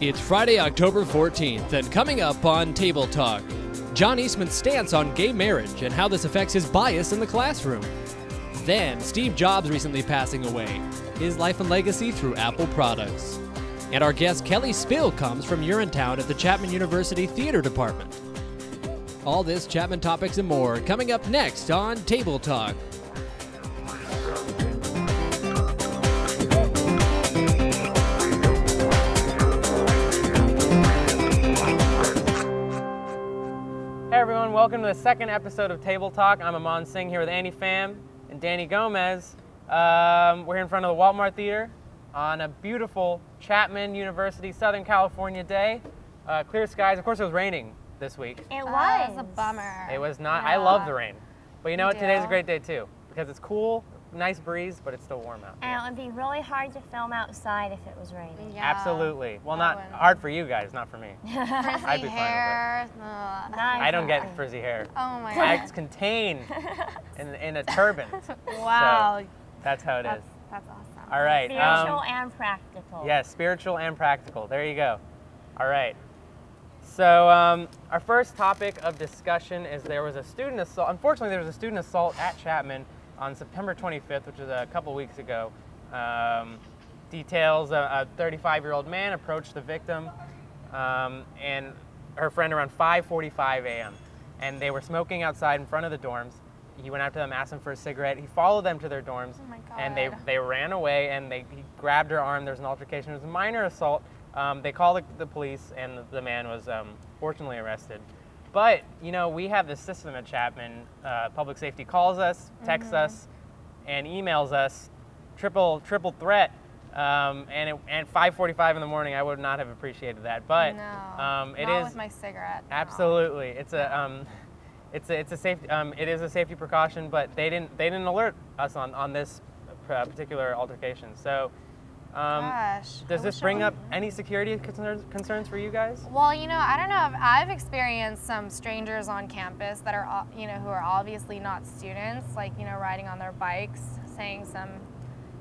It's Friday, October 14th, and coming up on Table Talk, John Eastman's stance on gay marriage and how this affects his bias in the classroom. Then, Steve Jobs recently passing away, his life and legacy through Apple products. And our guest Kelly Spill comes from Urinetown at the Chapman University Theater Department. All this, Chapman topics and more, coming up next on Table Talk. Hey everyone, welcome to the second episode of Table Talk. I'm Aman Singh here with Andy Pham and Danny Gomez. We're here in front of the Walmart Theater on a beautiful Chapman University, Southern California day. Clear skies. Of course, it was raining this week. It was a bummer. It was not. Yeah. I love the rain. But you know what? do. Today's a great day too because it's cool, nice breeze, but it's still warm out. And it would be really hard to film outside if it was raining. Yeah. Absolutely. Well, That not wouldn't. hard for you guys, not for me. Frizzy I'd be fine with it. hair. I don't get frizzy hair. Oh my I god. contained in a turban. Wow. So that's how it is. That's awesome. All right. Spiritual and practical. Yes, spiritual and practical. There you go. All right. So our first topic of discussion is there was a student assault. Unfortunately, there was a student assault at Chapman on September 25th, which was a couple weeks ago. Details: a 35-year-old man approached the victim and her friend around 5:45 a.m. and they were smoking outside in front of the dorms. He went out to them, asked them for a cigarette. He followed them to their dorms, Oh my and God. they ran away. And he grabbed her arm. There was an altercation. It was a minor assault. They called the police, and the man was fortunately arrested. But you know, we have this system at Chapman. Public safety calls us, texts us, and emails us. Triple threat. And 5:45 in the morning, I would not have appreciated that. But No. it Not is with my cigarette. No. absolutely. It's a safety. It is a safety precaution, but they didn't alert us on this particular altercation. So, Gosh. does this bring up any security concerns for you guys? Well, you know, I don't know. I've experienced some strangers on campus that are, you know, who are obviously not students, like, you know, riding on their bikes, saying some,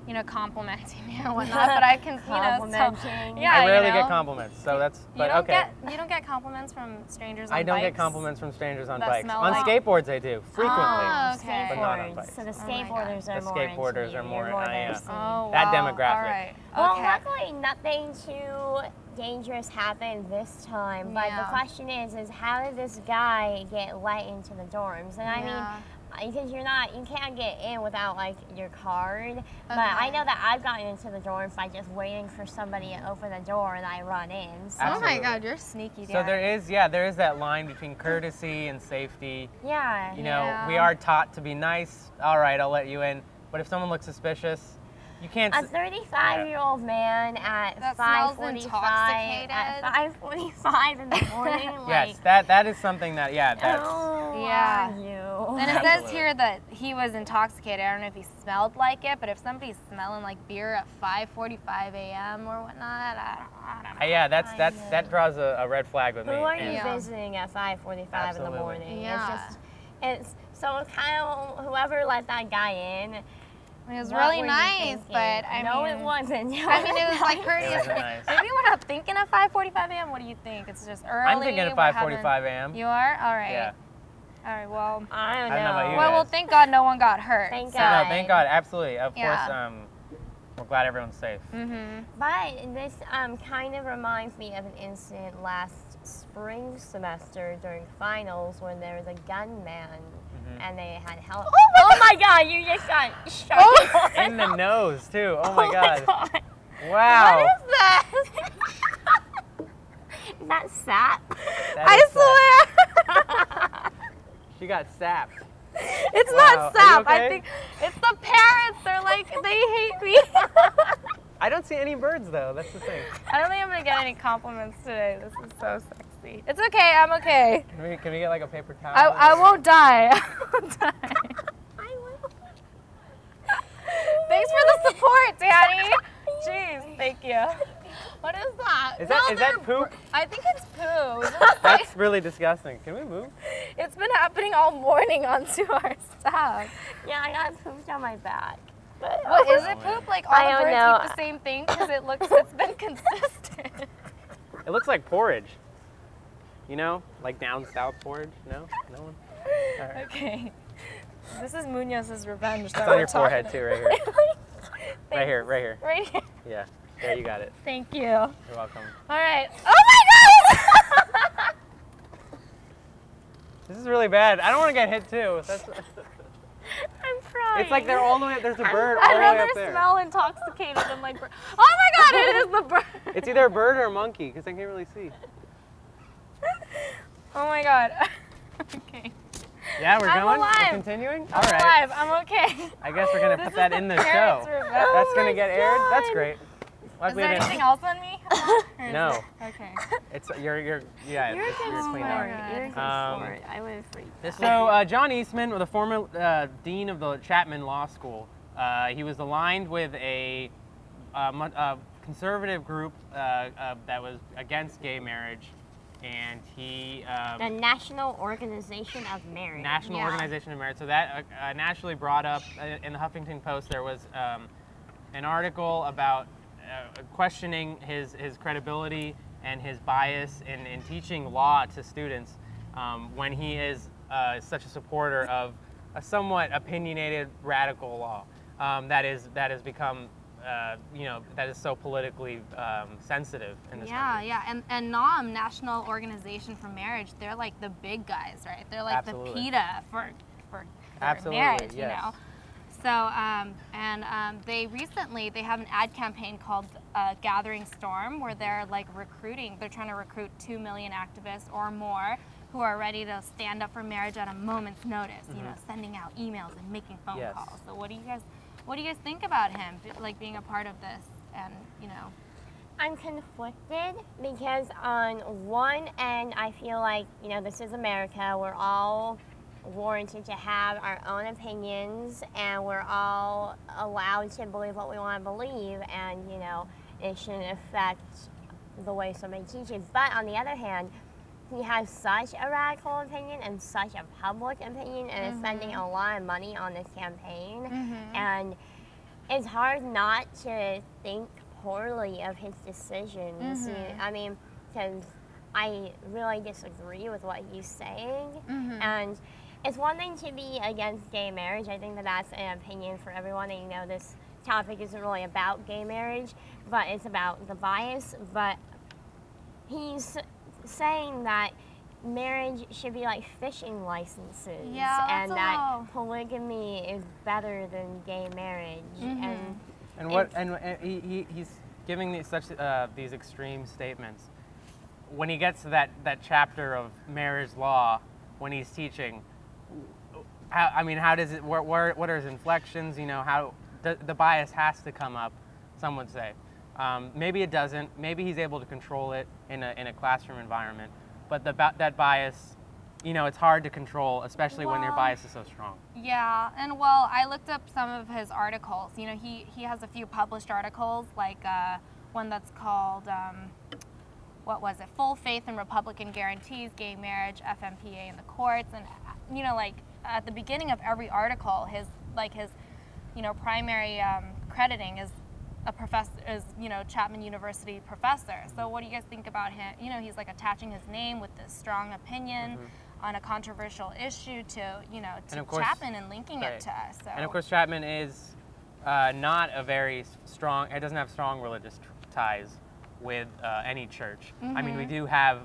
you know, complimenting me or whatnot. But I can, you know, so, Complimenting. yeah, I rarely you know, get compliments, so that's. But you don't okay. you don't get compliments from strangers on I don't bikes? get compliments from strangers on that bikes. smell On like- skateboards, I do frequently. Oh, okay. But not on Skateboards. bikes. So the Oh my skateboarders The are more skateboarders into are you. more- You're I, their yeah. scene. Oh, That wow. demographic. All right. Well, Okay. luckily nothing too dangerous happened this time. But Yeah. the question is how did this guy get let into the dorms? And I mean, Yeah. because you can't get in without like your card. But I know that I've gotten into the dorms by just waiting for somebody to open the door and I run in. So, Oh my Absolutely. God, you're sneaky. So Daddy. there is that line between courtesy and safety. yeah. You know, Yeah. we are taught to be nice. All right, I'll let you in. But if someone looks suspicious, you can't. A 35-year-old man at That smells 5:45 at 5:45 in the morning. Yes, like, that is something that that's. oh, Yeah. are you? And it says Absolutely. here that he was intoxicated. I don't know if he smelled like it, but if somebody's smelling like beer at 5:45 a.m. or whatnot, I don't know. Yeah, that draws a red flag with Who me. are you And Yeah. visiting at 5:45 in the Absolutely. morning? Yeah. It's so it's kind of whoever let that guy in. It was what really were you nice, thinking? but I no, mean, it wasn't. I mean, it was like It courteous. wasn't nice. Maybe we're not thinking at 5:45 a.m. What do you think? It's just early. I'm thinking at we're having- 5:45 a.m. You are? All right. Yeah. All right. Well. I don't know. I don't know about you Well, guys. thank God no one got hurt. Thank so- God. No, thank God, absolutely. Of Yeah. course, we're glad everyone's safe. Mm-hmm. But this kind of reminds me of an incident last spring semester during finals when there was a gunman and they had hell. Oh my God! You just got shot In the nose too. Oh my God. God. Wow. What is that? Is that sap? That I is, swear. she got sapped. It's Wow. not Are you sap. okay? I think it's the parents. They're like, they hate me. I don't see any birds though. That's the thing. I don't think I'm gonna get any compliments today. This is so sexy. It's okay. I'm okay. Can we get like a paper towel? I won't die. I won't die. I will. Thanks for the support, Daddy. Jeez, thank you. What is that? Is that poop? I think it's poo. That's really disgusting. Can we move? It's been happening all morning onto our staff. Yeah, I got pooped on my back. But What is it poop? Like all I the don't birds know. eat the same thing because it's been consistent. It looks like porridge. You know, like down south porridge. No, no one. All right. Okay. This is Munoz's revenge. It's on your forehead too, right here. Right here, right here. Right here. Yeah. There, you got it. Thank you. You're welcome. All right. Oh my God! This is really bad. I don't want to get hit too. That's. I'm crying. It's like they're all the way. There's a bird all I'd the way rather up there. smell intoxicated than like. Oh my God! It is the bird. It's either a bird or a monkey because I can't really see. Oh my God. Okay. Yeah, we're I'm going. alive. We're continuing. All I'm right. alive. I'm okay. I guess we're gonna This put is that the in the show. parents' revenge. That's Oh gonna my get aired. That's God. great. Is Luckily, there it anything didn't. else on me? Or is No. it- Okay. It's you're yeah. You're a it's, good you're sport. clean God. up. You're a good Um, sport. I would have freaked out. So John Eastman, the former dean of the Chapman Law School, he was aligned with a conservative group that was against gay marriage, and he The National Organization of Marriage. National Yeah. Organization of Marriage. So that naturally brought up in the Huffington Post. There was an article about questioning his credibility and his bias in teaching law to students when he is such a supporter of a somewhat opinionated radical law that has become that is so politically sensitive in this Yeah, country. yeah, and NOM, National Organization for Marriage, they're like the big guys, right? They're like Absolutely. the PETA for Absolutely, marriage, you yes. know. So, they have an ad campaign called Gathering Storm, where they're like they're trying to recruit 2 million activists or more who are ready to stand up for marriage at a moment's notice, you know, sending out emails and making phone Yes. calls. So what do you guys think about him, like being a part of this and, you know? I'm conflicted because on one end, I feel like, this is America. We're all warranted to have our own opinions, and we're all allowed to believe what we want to believe, and, it shouldn't affect the way somebody teaches. But on the other hand, he has such a radical opinion and such a public opinion, and is spending a lot of money on this campaign. And it's hard not to think poorly of his decisions. I mean, because I really disagree with what he's saying. And it's one thing to be against gay marriage. I think that that's an opinion for everyone. And, this topic isn't really about gay marriage, but it's about the bias. But he's saying that marriage should be like fishing licenses, Yeah, that's and a that little- polygamy is better than gay marriage. And what and he's giving these extreme statements. When he gets to that chapter of marriage law, when he's teaching, how does it? What are his inflections? How the bias has to come up. Some would say, maybe it doesn't. Maybe he's able to control it in a classroom environment. But that bias, it's hard to control, especially when your Well, bias is so strong. Yeah, and well, I looked up some of his articles. He has a few published articles, like one that's called, what was it? Full Faith in Republican Guarantees, Gay Marriage, FMPA in the Courts. And, like at the beginning of every article, his primary crediting is a professor, Chapman University professor. So what do you guys think about him? He's like attaching his name with this strong opinion on a controversial issue to, to of course- Chapman and linking right. it to us. So. And of course, Chapman is not a very strong. It doesn't have strong religious ties with any church. I mean, we do have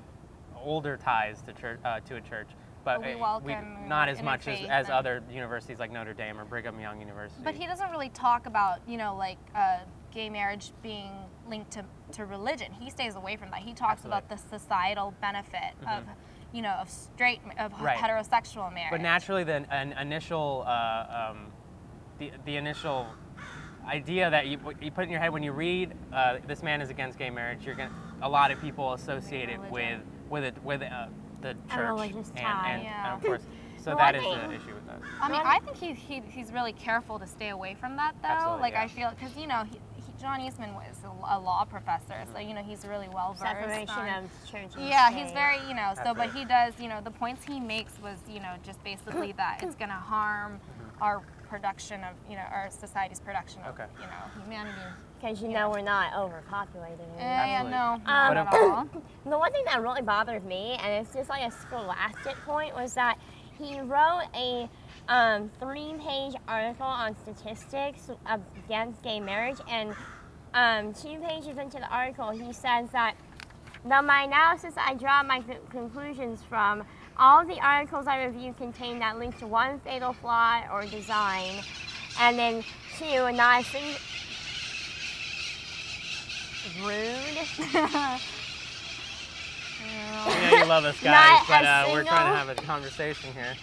older ties to a church, but we welcome not as much as interfaith and- other universities like Notre Dame or Brigham Young University. But he doesn't really talk about, gay marriage being linked to religion. He stays away from that. He talks about the societal benefit of, of Right. heterosexual marriage. But naturally, the initial the initial idea that you put in your head when you read "This Man is Against Gay Marriage," a lot of people associate it with the church religious tie. and of course. So Well, that I is think- the issue with that. I mean, I think he's really careful to stay away from that, though. Absolutely, like, yeah. I feel, because, John Eastman was a law professor, so, he's really well-versed Separation on... of church and Yeah, state. he's very, That's but right. he does, the points he makes was, just basically that it's going to harm our production of, our society's production of, Okay. humanity because you know we're not overpopulating. Yeah, no, But not at all. The one thing that really bothered me, and it's just like a scholastic point, was that he wrote a 3-page article on statistics against gay marriage, and 2 pages into the article, he says that my analysis I draw my conclusions from all of the articles I reviewed contain at least one fatal flaw or design, and then 2, not a single rude. Yeah, you love us guys, but we're trying to have a conversation here.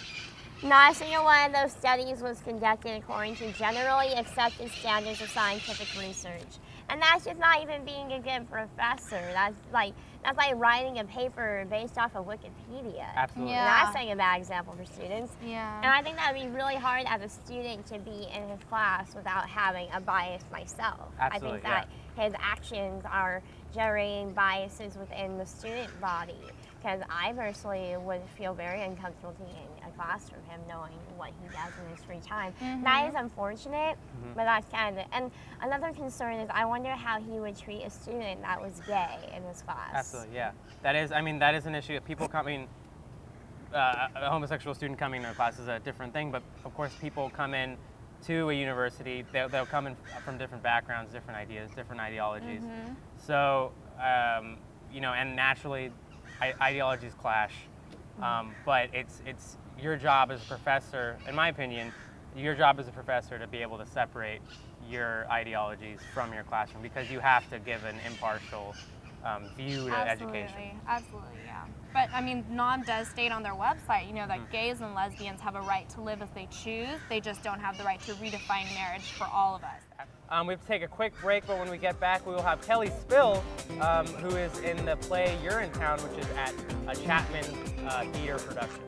Not a single one of those studies was conducted according to generally accepted standards of scientific research. And that's just not even being a good professor. That's like writing a paper based off of Wikipedia. Absolutely. And that's like a bad example for students. Yeah. And I think that would be really hard as a student to be in his class without having a bias myself. Absolutely, I think that his actions are generating biases within the student body. Because I personally would feel very uncomfortable taking a class from him, knowing what he does in his free time. That is unfortunate, but that's kind of. And another concern is I wonder how he would treat a student that was gay in his class. Absolutely, yeah. That is an issue. People coming, a homosexual student coming to a class is a different thing, but of course people come in to a university, they'll come in from different backgrounds, different ideas, different ideologies. So, you know, and naturally, ideologies clash, but it's your job as a professor, in my opinion, your job as a professor to be able to separate your ideologies from your classroom, because you have to give an impartial view to education. Absolutely, yeah. But I mean, NOM does state on their website, you know, that gays and lesbians have a right to live as they choose. They just don't have the right to redefine marriage for all of us. We have to take a quick break, but when we get back, we will have Kelly Spill, who is in the play Urinetown, which is at a Chapman Theater production.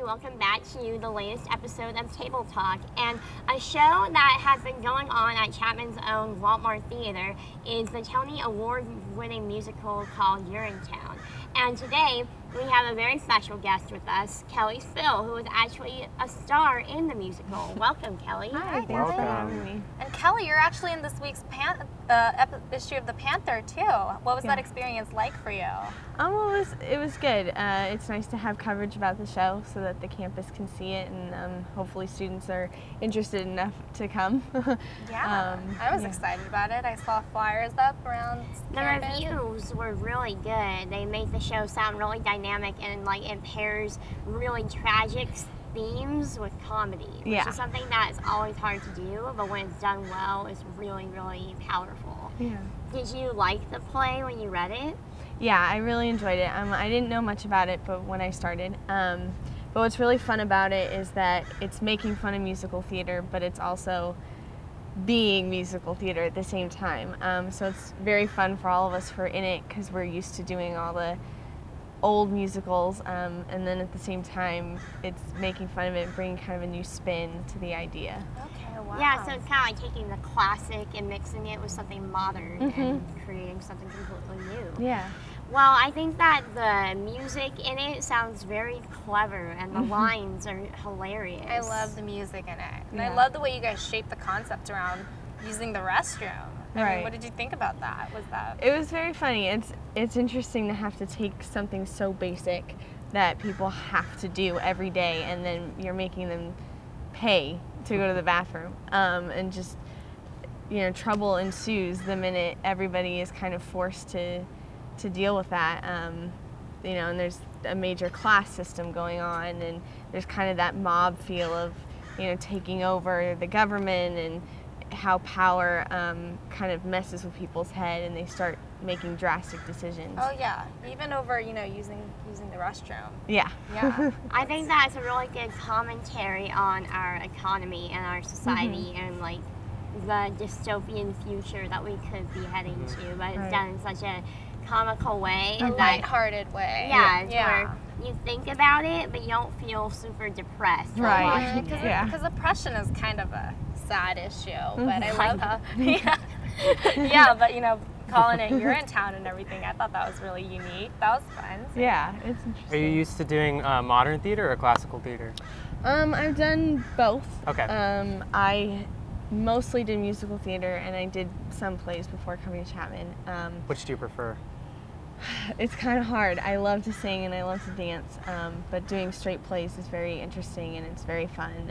Welcome back to the latest episode of Table Talk, and a show that has been going on at Chapman's own Walmart Theater is the Tony Award-winning musical called Urinetown. And today we have a very special guest with us, Kelly Spill, who is actually a star in the musical. Welcome, Kelly. Hi, Thanks for having me. And Kelly, you're actually in this week's issue of the Panther too. What was that experience like for you? Well, it was good. It's nice to have coverage about the show so that the campus can see it, and hopefully students are interested enough to come. Yeah, I was excited about it. I saw flyers up around the reviews were really good. They make the show sound really dynamic, and like it pairs really tragic themes with comedy, which is something that is always hard to do, but when it's done well, it's really, really powerful. Yeah. Did you like the play when you read it? Yeah, I really enjoyed it. I didn't know much about it, but when I started. But what's really fun about it is that it's making fun of musical theater, but it's also being musical theater at the same time. So it's very fun for all of us who are in it, because we're used to doing all the old musicals, and then at the same time it's making fun of it and bringing kind of a new spin to the idea. Okay, wow. Yeah, so it's kind of like taking the classic and mixing it with something modern and creating something completely new. Yeah. Well, I think that the music in it sounds very clever, and the lines are hilarious. I love the music in it. And I love the way you guys shaped the concept around using the restroom. I mean, what did you think about that? It was very funny. It's interesting to have to take something so basic that people have to do every day, and then you're making them pay to go to the bathroom, and just, you know, trouble ensues the minute everybody is kind of forced to deal with that. You know, and there's a major class system going on, and there's kind of that mob feel of, you know, taking over the government, and how power kind of messes with people's head, and they start making drastic decisions. Oh yeah, even over, you know, using the restroom. Yeah. Yeah. I think that's a really good commentary on our economy and our society, and like the dystopian future that we could be heading to, but it's Right. done in such a comical way. A and that- lighthearted way. Yeah, it's Yeah. where you think about it, but you don't feel super depressed while Right. watching Because it. Yeah. oppression is kind of a sad issue, but I Mhm. love how, yeah, but you know, calling it Urinetown and everything, I thought that was really unique. That was fun. Yeah, it's Are interesting. you used to doing modern theater or classical theater? I've done both. Okay. I mostly did musical theater, and I did some plays before coming to Chapman. Which do you prefer? It's kind of hard. I love to sing and I love to dance, but doing straight plays is very interesting and it's very fun.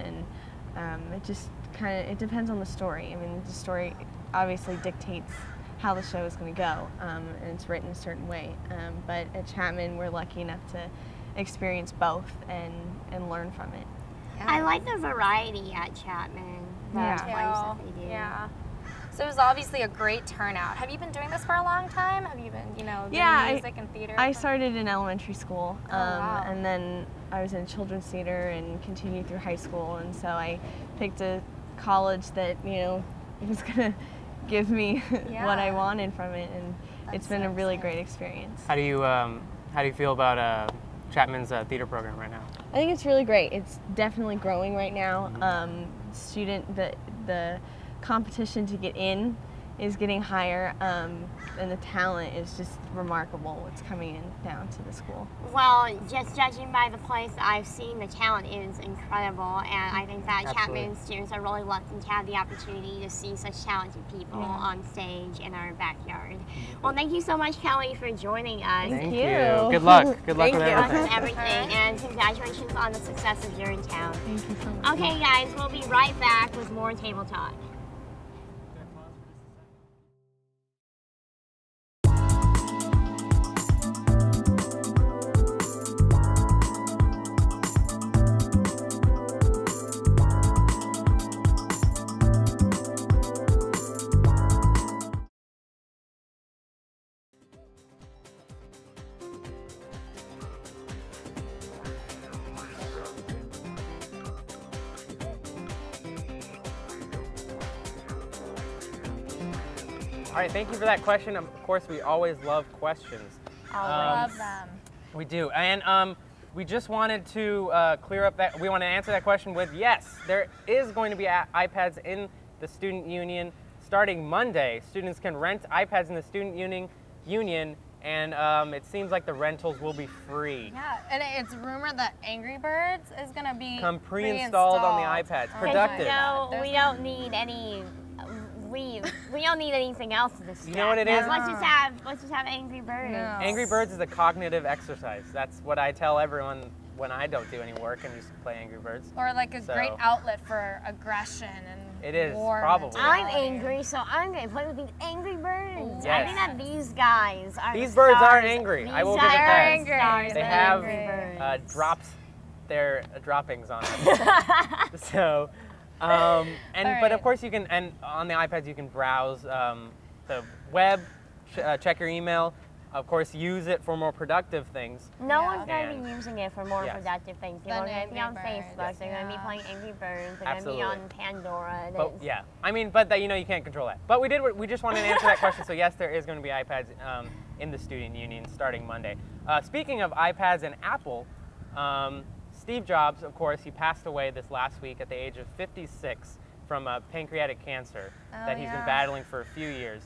And it just it depends on the story. I mean, the story obviously dictates how the show is going to go, and it's written a certain way. But at Chapman, we're lucky enough to experience both and learn from it. I like the variety at Chapman. The Yeah. plays that they do. Yeah. So it was obviously a great turnout. Have you been doing this for a long time? Have you been, doing Yeah, music and theater? I started in elementary school, wow. and then I was in children's theater and continued through high school, and so I picked a college that was gonna give me what I Yeah. wanted from it, and it's That's been so a really exciting. great experience. How do you feel about Chapman's theater program right now? I think it's really great. It's definitely growing right now. The competition to get in is getting higher, and the talent is just remarkable what's coming in down to the school. Well, just judging by the plays that I've seen, the talent is incredible, and I think that Absolutely. Chapman students are really lucky to have the opportunity to see such talented people on stage in our backyard. Well, thank you so much, Kelly, for joining us. Thank you. Good luck. Good luck Thank with you. Good luck everything. with everything, and congratulations on the success of Urinetown. Thank you so much. Okay, guys, we'll be right back with more Table Talk. All right, thank you for that question. Of course, we always love questions. Love them. We do, and we just wanted to clear up that. We want to answer that question with yes. There is going to be iPads in the student union starting Monday. Students can rent iPads in the student union, and it seems like the rentals will be free. Yeah, and it's rumored that Angry Birds is going to be Come pre-installed on the iPads. Oh my Productive. God. No, we don't need any. We don't need anything else to distract. You know what it is? Let's just have Angry Birds. No. Angry Birds is a cognitive exercise. That's what I tell everyone when I don't do any work and just play Angry Birds. Or like a So- great outlet for aggression and It is, war probably. I'm mentality. angry, so I'm going to play with these Angry Birds. I Yes. think that these guys are These the birds are stars. angry. These I will give guys it are that. angry. Stars They of have Angry Birds. dropped their droppings on us. So, but right. of course you can, and on the iPads you can browse the web, check your email, of course use it for more productive things. No Yeah. one's going to And- be using it for more Yes. productive things. People Than are going to be on Angry Birds. Facebook. They're going to be Yeah. playing Angry Birds. They're Absolutely. going to be on Pandora. But yeah, I mean, but that, you can't control that. But we just wanted to answer that question. So yes, there is going to be iPads in the student union starting Monday. Speaking of iPads and Apple, Steve Jobs, of course, he passed away this last week at the age of 56 from pancreatic cancer that he's been yeah. battling for a few years.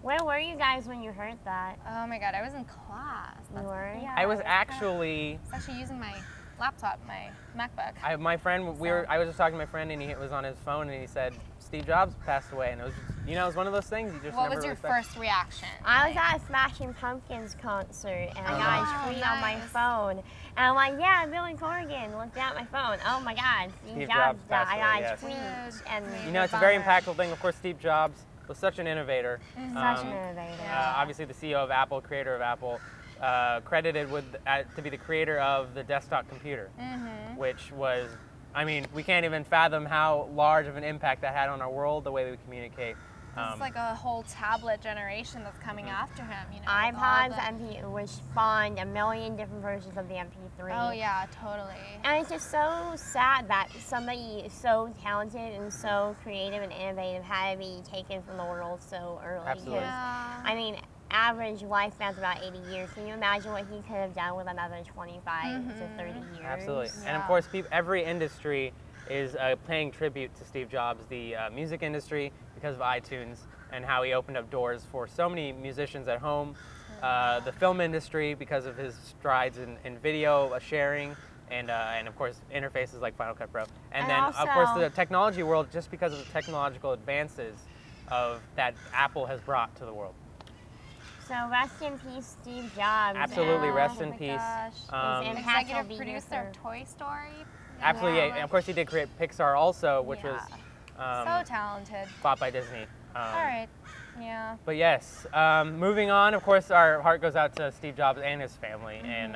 Where were you guys when you heard that? Oh my God, I was in class. You were? Yeah, I was kinda- actually, I was actually using my laptop, my MacBook. my friend, I was just talking to my friend and he was on his phone and he said, Steve Jobs passed away. And it was, it was one of those things you just What never was your really expect. first reaction? I was at a Smashing Pumpkins concert and I got Oh, a tweet on my nice. phone. And I'm like, yeah, Billy Corgan. Looked at my phone. Oh my God, Steve Jobs died. passed I away, got yes. a tweet. And It's a very Bummer. impactful thing. Of course, Steve Jobs was such an innovator. such an innovator. Obviously, the CEO of Apple, creator of Apple, credited to be the creator of the desktop computer, which was, I mean, we can't even fathom how large of an impact that had on our world, the way we communicate. It's like a whole tablet generation that's coming after him, you know. with all iPods, the- which spawned a million different versions of the MP3. Oh yeah, totally. And it's just so sad that somebody so talented and so creative and innovative had to be taken from the world so early. Absolutely. 'Cause, Yeah. I mean, average lifespan's about 80 years. Can you imagine what he could have done with another 25 to 30 years? Absolutely. And Yeah. of course, every industry is paying tribute to Steve Jobs. The music industry, because of iTunes and how he opened up doors for so many musicians at home. The film industry, because of his strides in video sharing. And of course, interfaces like Final Cut Pro. And then, of course, also- the technology world, just because of the technological advances that Apple has brought to the world. So rest in peace, Steve Jobs. Absolutely, and, rest Oh in my peace. gosh. His Um, impact will be Executive here producer of for- Toy Story. Absolutely, yeah. Yeah. And of course, he did create Pixar also, which Yeah. was So talented. bought by Disney. All right. Yeah. But yes, moving on. Of course, our heart goes out to Steve Jobs and his family, and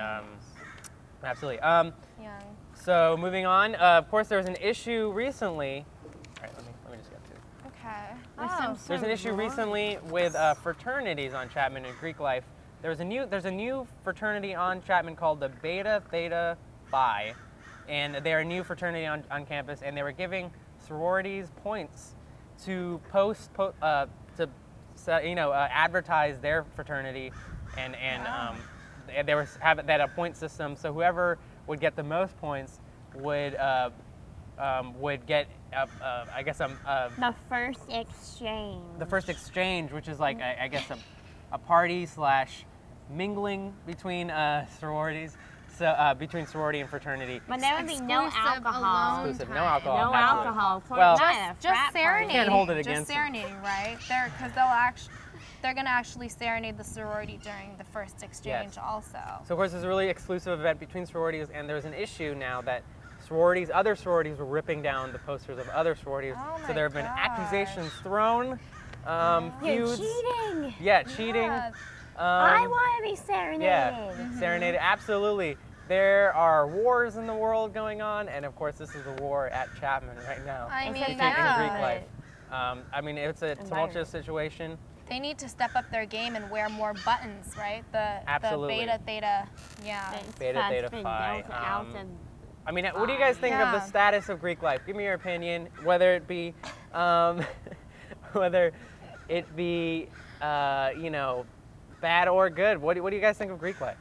absolutely. Young. So moving on. Of course, there was an issue recently. All right, let me just get to it. Okay. With Oh. some There's an issue sororities. recently with fraternities on Chapman and Greek life. There's a new fraternity on Chapman called the Beta Theta Phi, and they're a new fraternity on campus, and they were giving sororities points to advertise their fraternity, and they had a point system. So whoever would get the most points would get I guess The first exchange. the first exchange, which is like I guess a party / mingling between sororities, so between sorority and fraternity. But there would be no Exclusive alcohol. alone Exclusive, no time. alcohol. No absolutely. alcohol. For Well- not at a Just frat party. serenading. Can't hold it Just against them. serenading, right? Because they're gonna actually serenade the sorority during the first exchange Yes. also. So of course, it's a really exclusive event between sororities, and there's an issue now that other sororities were ripping down the posters of other sororities. Oh so my there have been gosh. accusations thrown, You're feuds. cheating. Yeah, cheating. Yeah. I want to be serenaded. Yeah, serenaded. Absolutely. There are wars in the world going on, and of course, this is a war at Chapman right now. I It's mean, a between yeah. Greek life. I mean, it's a tumultuous situation. They need to step up their game and wear more buttons, right? Absolutely. The beta, theta, yeah. It's Beta, fast Theta, been Phi. built out of I mean, what do you guys think of the Yeah. status of Greek life? Give me your opinion, whether it be, whether it be, bad or good. What do you guys think of Greek life?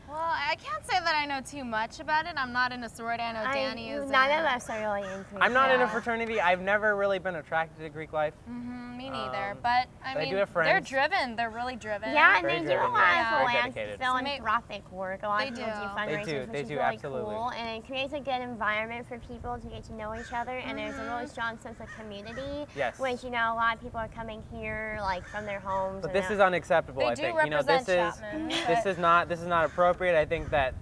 Well, I can't say that I know too much about it. I'm not in a sorority. I know Danny is. None of us are really into I'm not in a Yeah. fraternity. I've never really been attracted to Greek life. Me neither. Um, But I but I mean, do have they're friends. driven. They're really driven. Yeah, and Very they do a driven, lot yeah. Very of dedicated. philanthropic work. A lot They of people do do. fundraisers, They which is do, really absolutely. cool. And it creates a good environment for people to get to know each other. And there's a really strong sense of community. Yes. Which, a lot of people are coming here, like, from their homes. But and this is unacceptable. They I do think. represent This Chapman, is not appropriate. I think that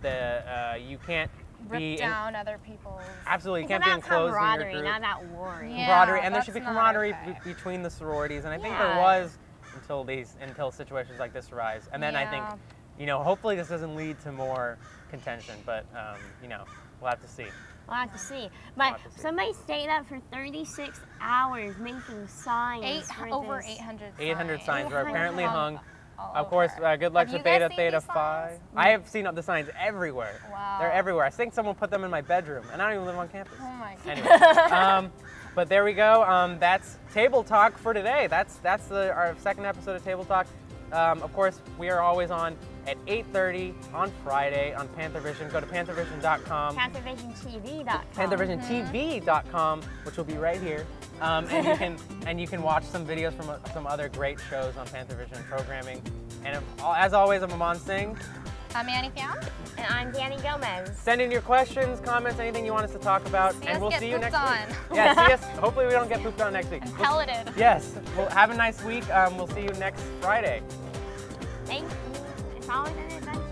you can't Rip be down other people's. absolutely you It's can't be about enclosed in your camaraderie, group. not about war. Yeah. Camaraderie, and there that's should be not camaraderie okay. between the sororities, and I think Yeah. there was until situations like this arise. And then I think, hopefully this doesn't lead to more contention, but we'll have to see. We'll have to see. But have to see. somebody stayed up for 36 hours making signs. for Over this. 800 signs. 800 signs were 800 apparently hung. all Of course, over. good luck Have to you guys Beta seen Theta these Phi. signs? I have seen the signs everywhere. Wow. They're everywhere. I think someone put them in my bedroom, and I don't even live on campus. Oh my god. Anyway, but there we go. That's Table Talk for today. That's our second episode of Table Talk. Of course, we are always on at 8:30 on Friday on Panther Vision. Go to panthervision.com. PantherVisionTV.com. PantherVisionTV.com, which will be right here, and you can watch some videos from some other great shows on Panther Vision programming. And as always, I'm Aman Singh. I'm Annie Fion. And I'm Danny Gomez. Send in your questions, comments, anything you want us to talk about, See and us we'll get see you pooped next on. week. Yeah, see us. Hopefully, we don't get pooped on next week. And pelleted. Yes. Well, have a nice week. We'll see you next Friday. Thank you. It's always an adventure.